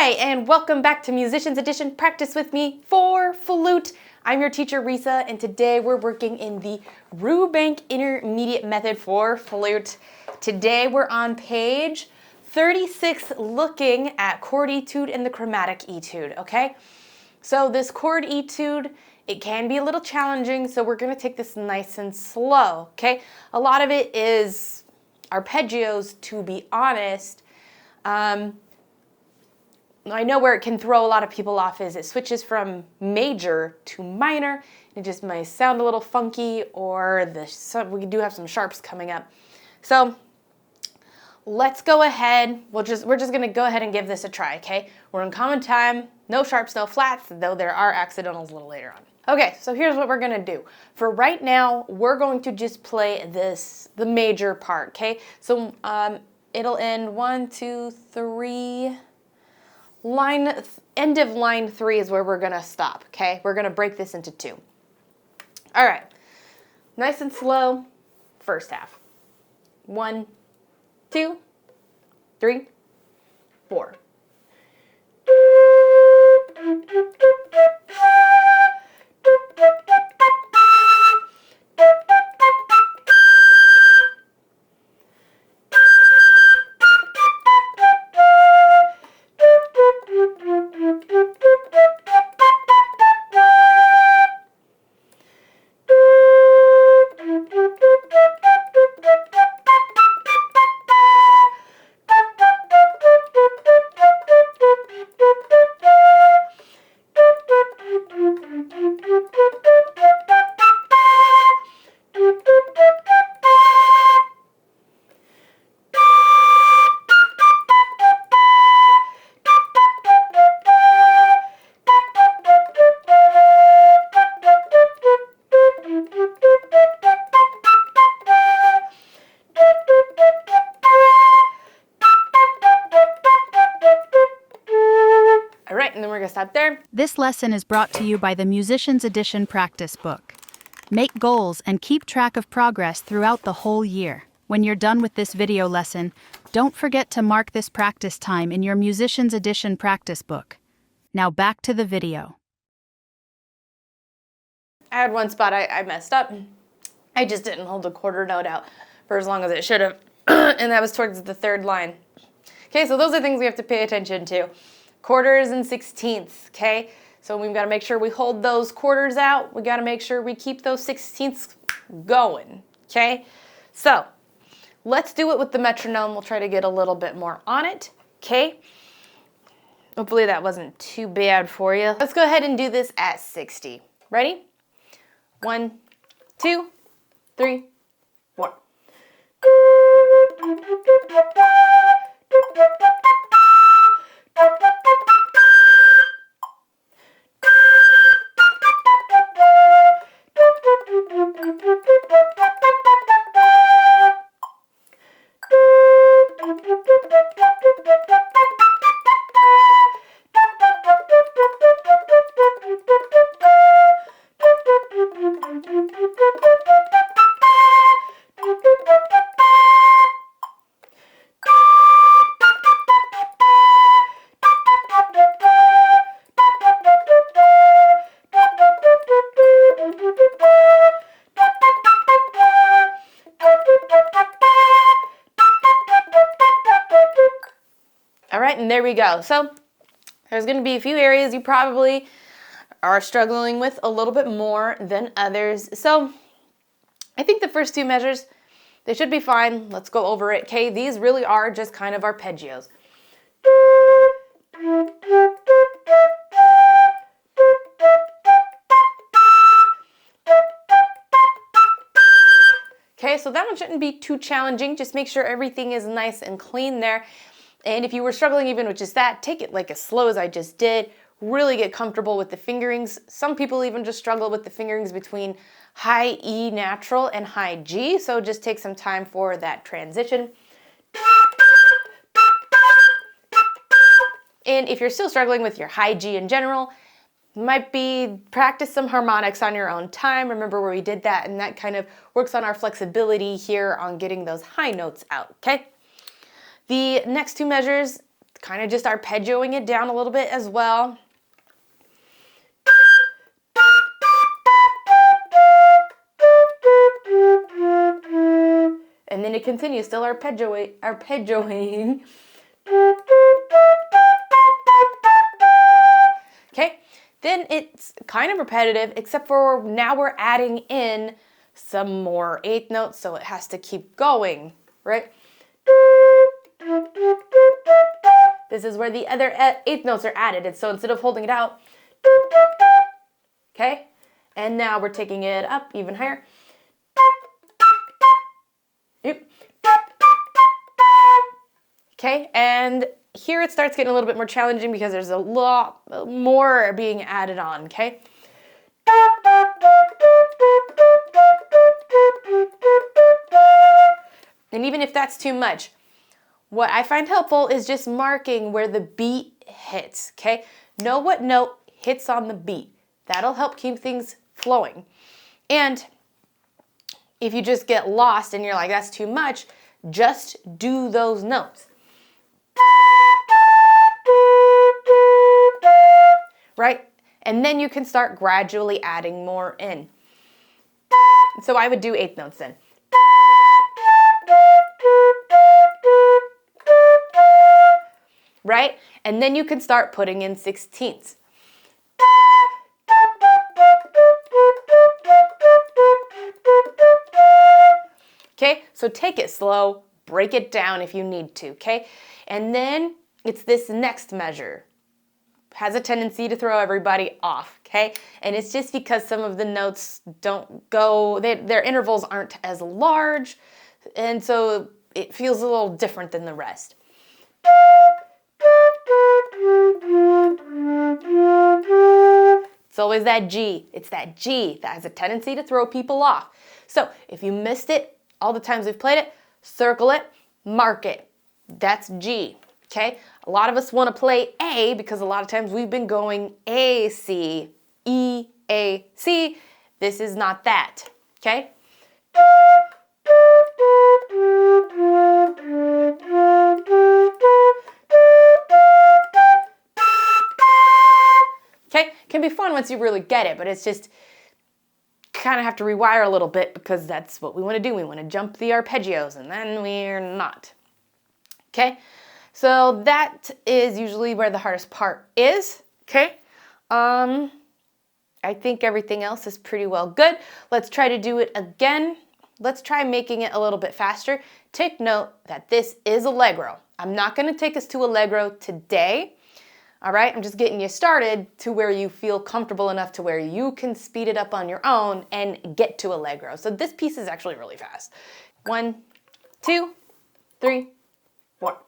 Hi, and welcome back to Musicians Edition Practice with me for Flute. I'm your teacher, Reesa, and today we're working in the Rubank Intermediate Method for Flute. Today we're on page 36 looking at chord etude and the chromatic etude, okay? So this chord etude, it can be a little challenging, so we're gonna take this nice and slow, okay? A lot of it is arpeggios, to be honest. I know where it can throw a lot of people off is it switches from major to minor. It just might sound a little funky, or we do have some sharps coming up. So let's go ahead. We're just gonna go ahead and give this a try, okay? We're in common time, no sharps, no flats, though there are accidentals a little later on. Okay, so here's what we're gonna do. For right now, we're going to just play the major part, okay? So it'll end 1, 2, 3. End of line 3 is where we're gonna stop, okay? We're gonna break this into 2. All right, nice and slow, first half. 1, 2, 3, 4. All right, and then we're gonna stop there. This lesson is brought to you by the Musicians Edition practice book. Make goals and keep track of progress throughout the whole year. When you're done with this video lesson, don't forget to mark this practice time in your Musicians Edition practice book. Now back to the video. I had one spot I messed up. I just didn't hold the quarter note out for as long as it should have, and that was towards the 3rd line. Okay, so those are things we have to pay attention to. Quarters and 16ths, okay? So we've got to make sure we hold those quarters out. We got to make sure we keep those 16ths going, okay? So let's do it with the metronome. We'll try to get a little bit more on it, okay? Hopefully that wasn't too bad for you. Let's go ahead and do this at 60. Ready? 1, 2, 3, 4. All right, and there we go. So there's going to be a few areas you probably are struggling with a little bit more than others. So I think the first 2 measures, they should be fine. Let's go over it. Okay, these really are just kind of arpeggios. Okay, so that one shouldn't be too challenging. Just make sure everything is nice and clean there. And if you were struggling even with just that, take it like as slow as I just did. Really get comfortable with the fingerings. Some people even just struggle with the fingerings between high E natural and high G, so just take some time for that transition. And if you're still struggling with your high G in general, might be practice some harmonics on your own time. Remember where we did that, and that kind of works on our flexibility here on getting those high notes out, okay? The next 2 measures, kind of just arpeggioing it down a little bit as well. And then it continues, still arpeggioing. Okay, then it's kind of repetitive, except for now we're adding in some more eighth notes, so it has to keep going, right? This is where the other eighth notes are added, and so instead of holding it out, okay, and now we're taking it up even higher. Okay, and here it starts getting a little bit more challenging because there's a lot more being added on, okay? And even if that's too much, what I find helpful is just marking where the beat hits, okay? Know what note hits on the beat. That'll help keep things flowing. And if you just get lost and you're like, that's too much, just do those notes. Right? And then you can start gradually adding more in. So I would do eighth notes then. Right? And then you can start putting in sixteenths. Okay, so take it slow, break it down if you need to, okay? And then it's this next measure. Has a tendency to throw everybody off, okay? And it's just because some of the notes don't go, their intervals aren't as large, and so it feels a little different than the rest. It's always that G. It's that G that has a tendency to throw people off. So if you missed it, all the times we've played it, circle it, mark it. That's G, okay? A lot of us want to play A because a lot of times we've been going A, C, E, A, C. This is not that, okay? Okay, can be fun once you really get it, but it's just kind of have to rewire a little bit because that's what we want to do. We want to jump the arpeggios, and then we're not. Okay, so that is usually where the hardest part is. Okay, I think everything else is pretty well good. Let's try to do it again. Let's try making it a little bit faster. Take note that this is Allegro. I'm not going to take us to Allegro today. All right, I'm just getting you started to where you feel comfortable enough to where you can speed it up on your own and get to Allegro. So this piece is actually really fast. 1, 2, 3, 4.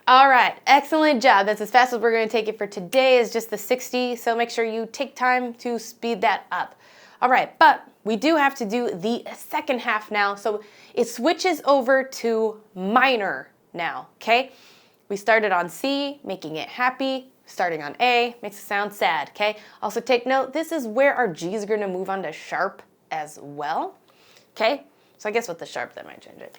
All right, excellent job. That's as fast as we're going to take it for today is just the 60, so make sure you take time to speed that up. All right, but we do have to do the second half now, so it switches over to minor now, okay? We started on C, making it happy. Starting on A, makes it sound sad, okay? Also take note, this is where our G's are going to move on to sharp as well, okay? So I guess with the sharp, that might change it.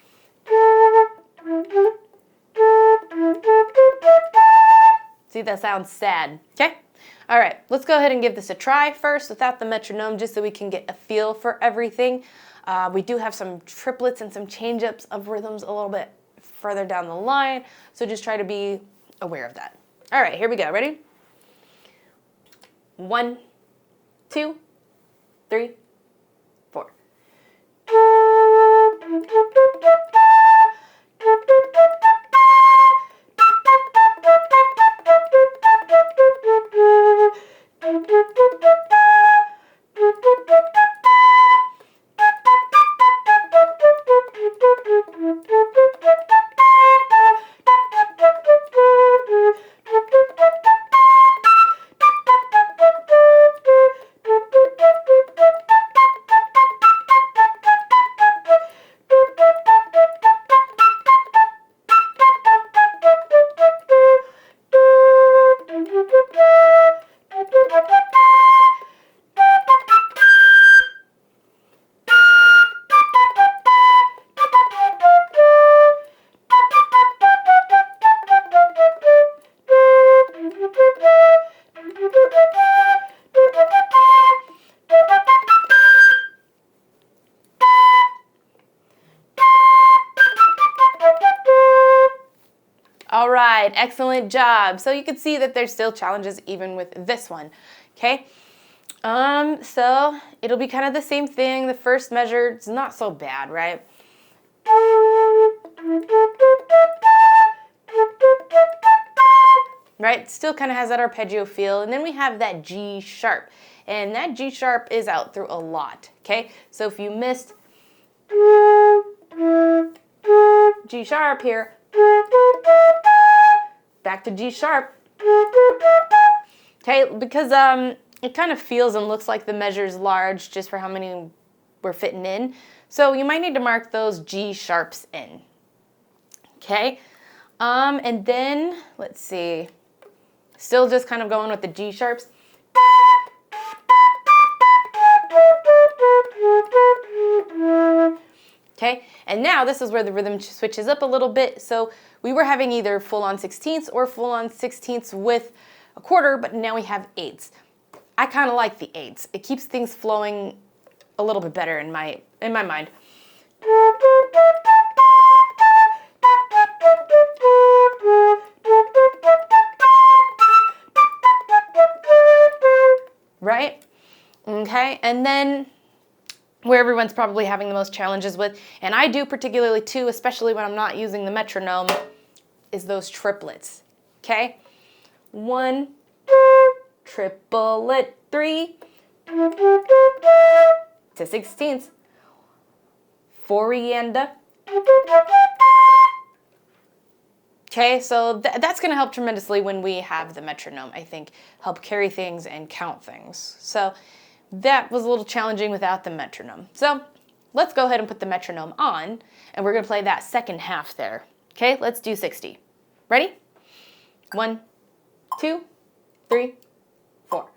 See, that sounds sad, okay? All right, let's go ahead and give this a try first without the metronome just so we can get a feel for everything. We do have some triplets and some change-ups of rhythms a little bit further down the line, so just try to be aware of that. All right, here we go. Ready? 1, 2, 3, 4. All right, excellent job. So you can see that there's still challenges even with this one, okay? So it'll be kind of the same thing. The first measure, it's not so bad, right? Right, still kind of has that arpeggio feel. And then we have that G sharp. And that G sharp is out through a lot, okay? So if you missed G sharp here, back to G sharp. Okay, because it kind of feels and looks like the measure's large just for how many we're fitting in. So you might need to mark those G sharps in. Okay, and then let's see. Still just kind of going with the G sharps. Okay, and now this is where the rhythm switches up a little bit. So we were having either full on 16ths or full on 16ths with a quarter, but now we have eighths. I kind of like the eighths. It keeps things flowing a little bit better in my mind. Right? Okay, and then where everyone's probably having the most challenges with, and I do particularly too, especially when I'm not using the metronome, is those triplets. Okay? 1, triplet, 3, to 16ths, 4 rienda. Okay, so that's going to help tremendously when we have the metronome, I think, help carry things and count things. So that was a little challenging without the metronome. So let's go ahead and put the metronome on, and we're going to play that second half there. Okay, let's do 60. Ready? 1, 2, 3, 4.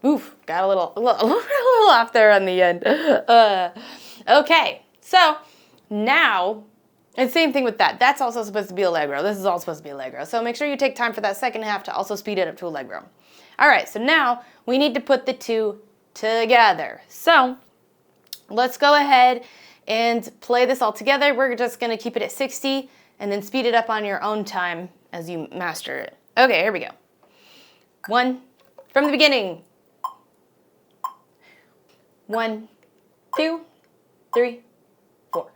Oof, got a little off there on the end. Okay, so now, and same thing with that. That's also supposed to be Allegro. This is all supposed to be Allegro. So make sure you take time for that second half to also speed it up to Allegro. All right, so now we need to put the two together. So let's go ahead and play this all together. We're just going to keep it at 60 and then speed it up on your own time as you master it. Okay, here we go. 1, from the beginning. 1, 2, 3, 4.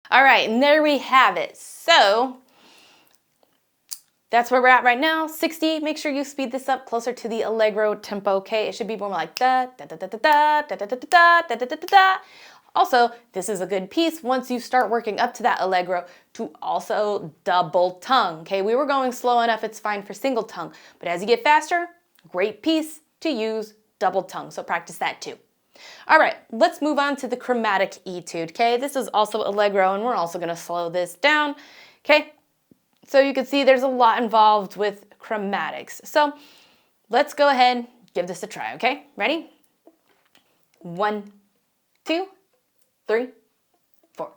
All right, and there we have it. So that's where we're at right now. 60, make sure you speed this up closer to the Allegro tempo, okay? It should be more like da, da, da, da, da, da, da, da, da, da, da, da, da, da. Also, this is a good piece once you start working up to that Allegro to also double tongue, okay? We were going slow enough, it's fine for single tongue, but as you get faster, great piece to use double tongue, so practice that too. All right, let's move on to the chromatic etude, okay? This is also Allegro, and we're also gonna slow this down, okay? So you can see there's a lot involved with chromatics. So let's go ahead, give this a try, okay? Ready? 1, 2, 3, 4.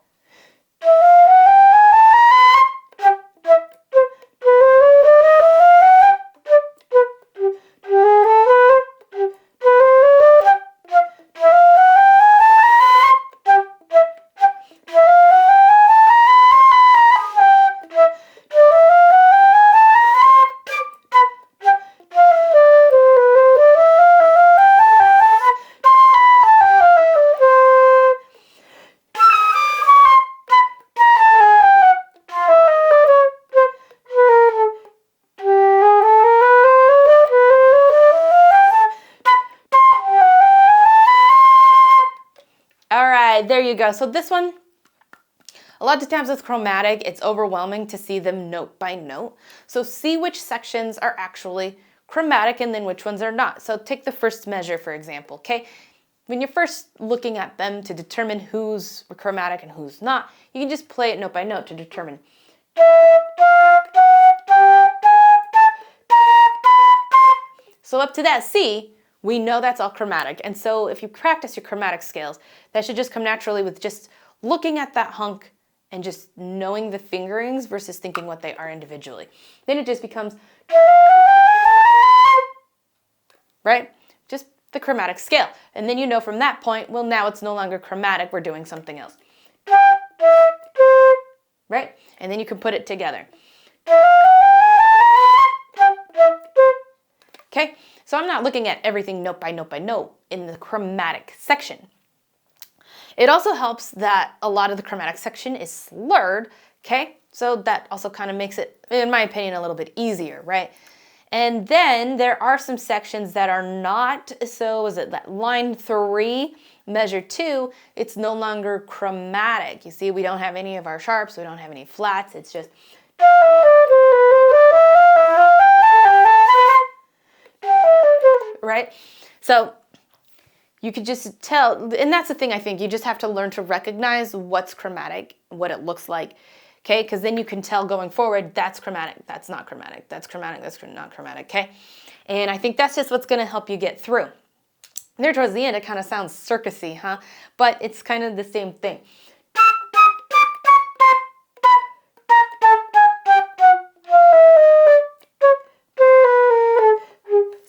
There you go. So this one, a lot of times with chromatic, it's overwhelming to see them note by note. So see which sections are actually chromatic and then which ones are not. So take the first measure, for example, okay? When you're first looking at them to determine who's chromatic and who's not, you can just play it note by note to determine. So up to that C, we know that's all chromatic. And so if you practice your chromatic scales, that should just come naturally with just looking at that hunk and just knowing the fingerings versus thinking what they are individually. Then it just becomes, right? Just the chromatic scale. And then you know from that point, well, now it's no longer chromatic, we're doing something else. Right? And then you can put it together. Okay? So I'm not looking at everything note by note by note in the chromatic section. It also helps that a lot of the chromatic section is slurred, okay? So that also kind of makes it, in my opinion, a little bit easier, right? And then there are some sections that are not, so is it that line 3, measure 2, it's no longer chromatic. You see, we don't have any of our sharps, we don't have any flats, it's just right? So you could just tell, and that's the thing I think, you just have to learn to recognize what's chromatic, what it looks like, okay? Because then you can tell going forward, that's chromatic, that's not chromatic, that's chromatic, that's not chromatic, okay? And I think that's just what's gonna help you get through. And there towards the end, it kind of sounds circusy, huh? But it's kind of the same thing.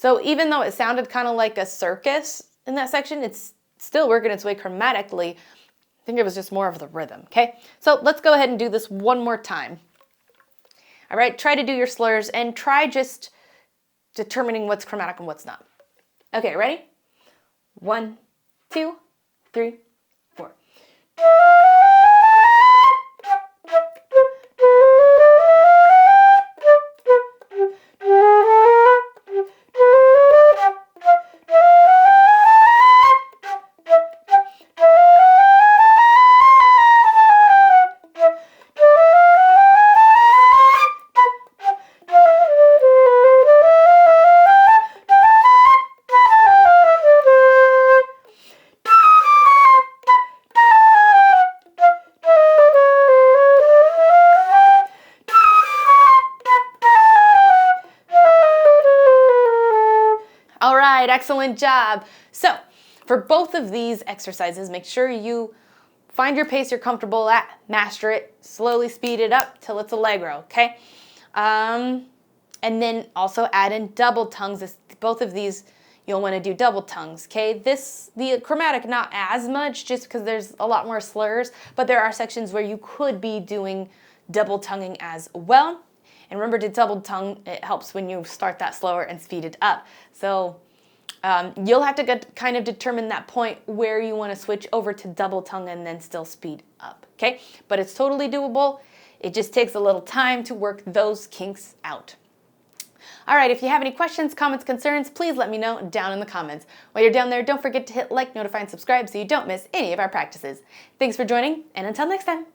So even though it sounded kind of like a circus in that section, it's still working its way chromatically. I think it was just more of the rhythm, okay? So let's go ahead and do this one more time. All right, try to do your slurs and try just determining what's chromatic and what's not. Okay, ready? 1, 2, 3, 4. All right, excellent job. So for both of these exercises, make sure you find your pace you're comfortable at, master it, slowly speed it up till it's Allegro, okay? And then also add in double tongues. Both of these, you'll want to do double tongues, okay? The chromatic, not as much, just because there's a lot more slurs, but there are sections where you could be doing double tonguing as well. And remember to double tongue, it helps when you start that slower and speed it up. So you'll have to kind of determine that point where you want to switch over to double tongue and then still speed up, okay? But it's totally doable. It just takes a little time to work those kinks out. All right, if you have any questions, comments, concerns, please let me know down in the comments. While you're down there, don't forget to hit like, notify, and subscribe so you don't miss any of our practices. Thanks for joining, and until next time.